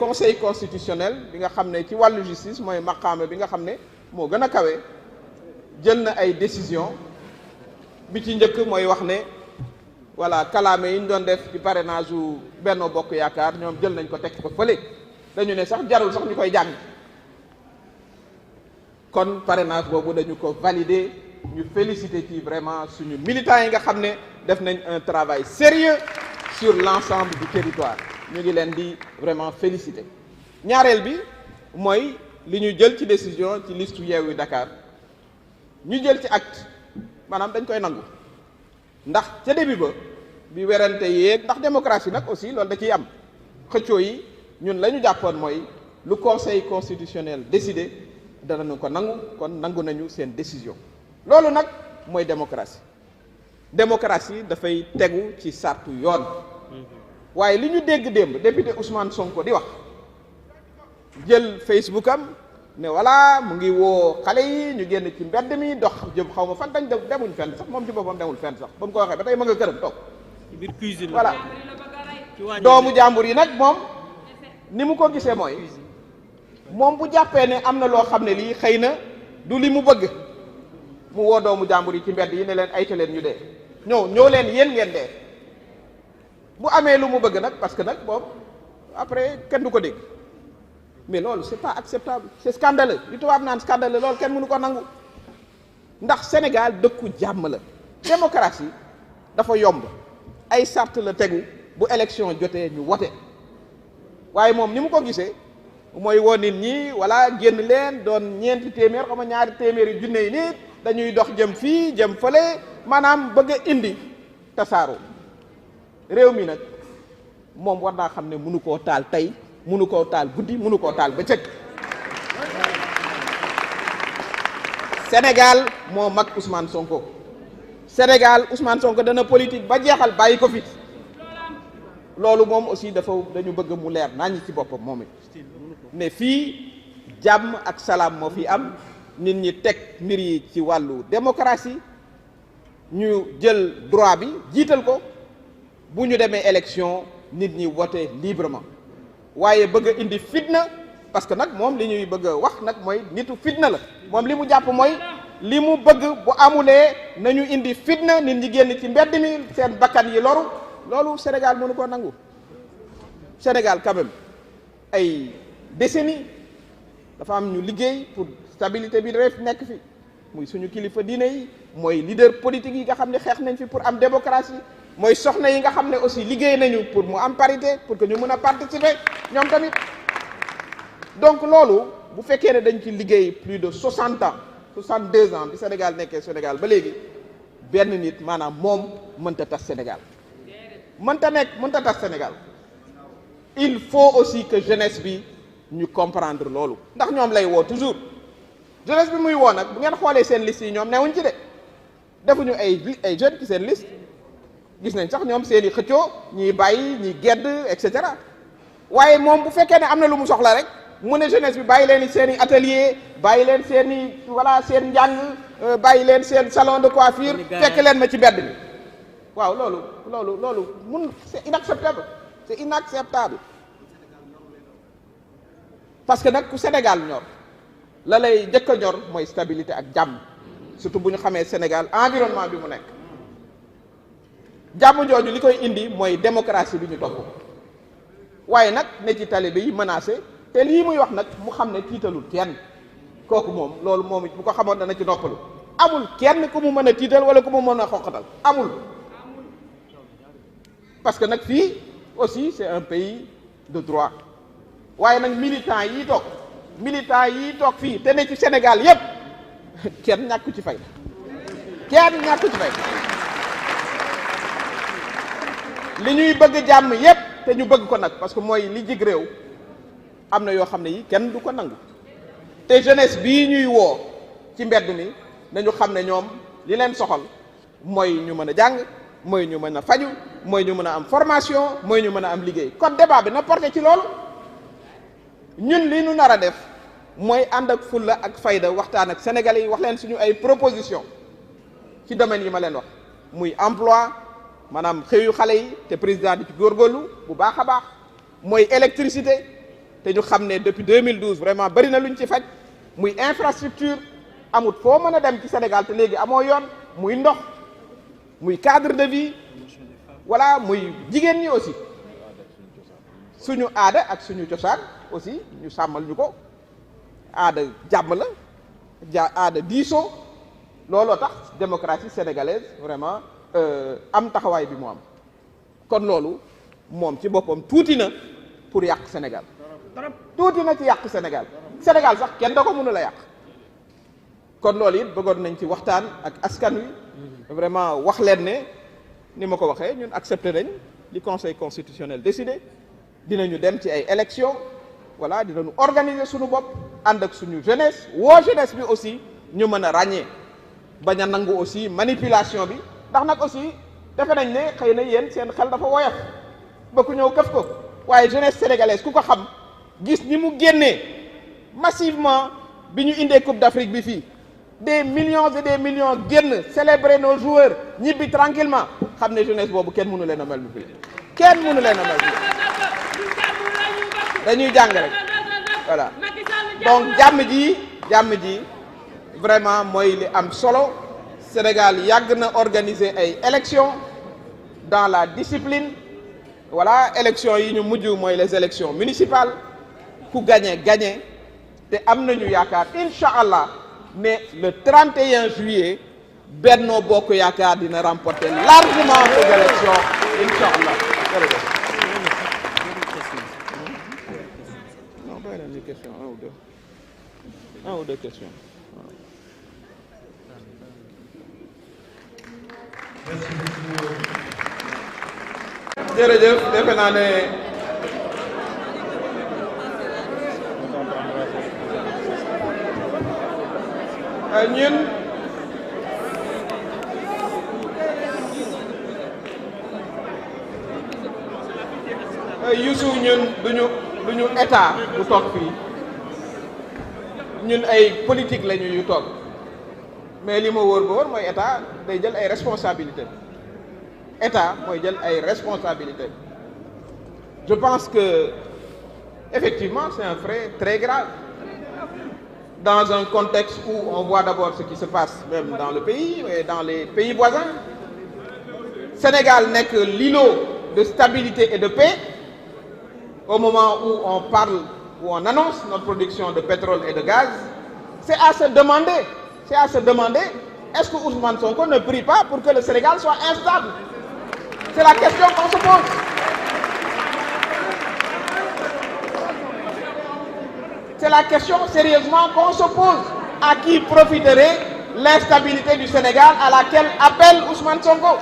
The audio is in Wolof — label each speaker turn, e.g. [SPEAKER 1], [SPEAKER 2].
[SPEAKER 1] conseil constitutionnel bi nga xam ne ci wàllu justice mooy maqaama bi nga xam ne moo gën a kawe jël na ay décision bi ci njëkk mooy wax ne voilà kalaame yi ñu doon def ci parrainage u Benno Bokk Yaakaar ñoom jël nañ ko teg ko fële dañu ne sax jarul sax ñu koy jàng kon parrainage boobu dañu ko valider ñu féliciter ci vraiment suñu militants yi nga xam ne def nañ un travail sérieux sur l'ensemble du territoire ñu ngi leen di vraiment féliciter. ñaareel bi mooy li ñu jël ci décision ci liste Yewwi Dakar ñu jël ci acte maanaam dañ koy nangu ndax ca début ba bi werante yeeg ndax démocratie nag aussi loolu da ciy am xëccoo yi ñun la ñu jàppoon mooy lu conseil constitutionnel décidé danañu ko nangu kon nangu nañu seen décision loolu nag mooy démocratie démocratie dafay tegu ci sartu yoon waaye li ñu dégg démb député Ousmane Sonko di wax jël Facebook am ne voilà mu ngi woo xale yi ñu génn ci mbedd mi dox jëm xaw ma fan dañ demuñ fenn sax moom ci boppam demul fenn sax ba mu ko waxee ba tey ma nga këram toog
[SPEAKER 2] ci biir cuisine
[SPEAKER 1] voilà doomu jàmbur yi nag moom ni mu ko gisee mooy moom bu jàppee ne am na loo xam ne lii xëy na du li mu bëgg mu woo doomu jàmbur yi ci mbedd yi ne leen ayta leen ñu dee ñëw leen yéen ngeen dee bu amee lu mu bëgg nag parce que nag boobu après kenn du ko dégg mais loolu c'est pas acceptable c'est scandaleux li tubaab naan scandaleux loolu kenn mënu ko nangu ndax Sénégal dëkku jàmm la démocratie dafa yomb ay sart la tegu bu élection jotee ñu wote waaye moom ni mu ko gisee mooy woo nit ñi wala génn leen doon ñeenti téeméer xam nga ñaari téeméeri junne yi nit dañuy dox jëm fii jëm fële maanaam bëgg a indi tasaaroo réew mi nag moom war naa xam ne mënu koo taal tey mënu koo taal guddi mënu koo taal bëccëg Sénégal moo mag Ousmane Sonko Sénégal Ousmane Sonko dana politique ba jeexal bàyyi ko fi loolu moom aussi dañu bëgg mu leer nañu ci boppam moom it ne fii jàmm ak salaam moo fi am nit ñi teg mbir yi ci wàllu démocratie ñu jël droit bi jiital ko bu ñu demee élection nit ñi voter librement waaye bëgg a indi fitna parce que nag moom li ñuy bëgg a wax nag mooy nitu fitna la moom li mu jàpp mooy li mu bëgg bu amulee nañu indi fitna nit ñi génn ci mbedd mi seen bakkan yi loru loolu Sénégal mënu ko nangu Sénégal quand même ay décennies dafa am ñu liggéey pour stabilité bi dafay nekk fi muy suñu kilifa diine yi mooy leader politique yi nga xam ne xeex nañ fi pour am démocratie mooy soxna yi nga xam ne aussi liggéey nañu pour mu am parité pour que ñu mën a participer ñoom tamit donc loolu bu fekkee ne dañ ci liggéey plus de 60 ans 62 ans bi Sénégal nekkee Sénégal ba léegi benn nit maanaam moom mënta tas Sénégal mënta tas Sénégal il faut aussi que jeunesse bi ñu comprendre loolu ndax ñoom lay woo toujours jeunesse bi muy woo nag bu ngeen xoolee seen liste yi ñoom newuñ ci de defuñu ay jeunes ci seen liste gis nañ sax ñoom seen i xëccoo ñiy bàyyi ñiy gedd et cetera waaye moom bu fekkee ne am na lu mu soxla rek mu ne jeunesse bi bàyyi leen seen i atelier bàyyi leen seen i voilà seen njàng bàyyi leen seen salon de coiffure fekk leen ma ci mbedd bi waaw loolu c'est inacceptable parce que nag ku Sénégal ñor la lay njëkk a ñor mooy stabilité ak jàmm surtout bu ñu xamee Sénégal environnement bi mu nekk jàmm jooju li koy indi mooy démocratie bi ñu topp waaye nag ne ci talibé yi menacé te lii muy wax nag mu xam ne tiitalul kenn kooku moom loolu moom it bu ko xamoon dana ci noppalu amul kenn ku mu mën a tiital wala ku mu mën a xoqatal amul parce que nag fii aussi c'est un pays de droit waaye nag militants yi toog fii te ne ci Sénégal yépp kenn ñàkku ci fay li ñuy bëgg jàmm yépp te ñu bëgg ko nag parce que mooy li jig réew am na yoo xam ne yi kenn du ko nangu te jeunesse bii ñuy woo ci mbedd mi nañu xam ne ñoom li leen soxal mooy ñu mën a jàng mooy ñu mën a faju mooy ñu mën a am formation mooy ñu mën a am liggéey kon débat bi na porté ci loolu ñun li ñu nar a def mooy ànd ak fulla ak fayda waxtaan ak sénégalais yi wax leen suñu ay proposition ci domaine yi ma leen wax muy emploi maanaam xëyu xale yi te président di ci góorgóorlu bu baax a baax mooy électricité te ñu xam ne depuis 2012 vraiment bari na luñ ci faj muy infrastructure amut foo mën a dem ci Sénégal te léegi amoo yoon muy ndox muy cadre de vie voilà muy jigéen ñi aussi suñu aada ak suñu cosaan aussi ñu sàmmal ñu ko aada jàmm la aada diisoo looloo tax démocratie sénégalaise vraiment am taxawaay bi mu am kon loolu moom ci boppam tuuti na pour yàq Sénégal tuuti na ci yàq Sénégal Sénégal sax kenn da ko mënu la yàq kon loolu it bëggoon nañ ci waxtaan ak askan wi vraiment wax leen ne ni ma ko waxee ñun accepté nañ li conseil constitutionnel décidé dinañu dem ci ay élections voilà dinañu organiser suñu bopp ànd ak suñu jeunesse woo jeunesse bi aussi ñu mën a ràññee bañ a nangu aussi manipulation bi ndax nag aussi defe nañ ne xëy na yéen seen xel dafa woyof ba ku ñëw këf ko waaye jeunesse sénégalaise ku ko xam gis ni mu génnee massivement bi ñu indee Coupe d'Afrique bi fii des millions et des millions génn célébrer nos joueurs ñibbi tranquillement xam ne jeunesse boobu kenn mënu leen a mel bu fii kenn mënu leen a mel dañuy jàng rek voilà donc jàmm ji vraiment mooy li am solo Sénégal yàgg na organiser ay élections dans la discipline voilà élections yi ñu mujj mooy les élections municipales ku gagné te am nañu yaakaar incha allah mais le 31 juillet Benno Bokk Yaakaar dina remporter largement ces élections incha allah. non bàyyi leen une question un ou deux questions. jërëjëf defe naa ne ñun Youssou ñun duñu état bu toog fii ñun ay politique lañu yu toog mais li ma wóor ba wóor mooy état day jël ay responsabilités état mooy jël ay responsabilités je pense que effectivement c'est un fait très grave dans un contexte où on voit d'abord ce qui se passe même dans le pays et dans les pays voisins. Sénégal n'est que l'îlot de stabilité et de paix au moment où on parle, où on annonce notre production de pétrole et de gaz. C'est à se demander, est-ce que Ousmane Sonko ne prie pas pour que le Sénégal soit instable? C'est la question qu'on se pose. C'est la question sérieusement qu'on se pose. À qui profiterait l'instabilité du Sénégal à laquelle appelle Ousmane Sonko?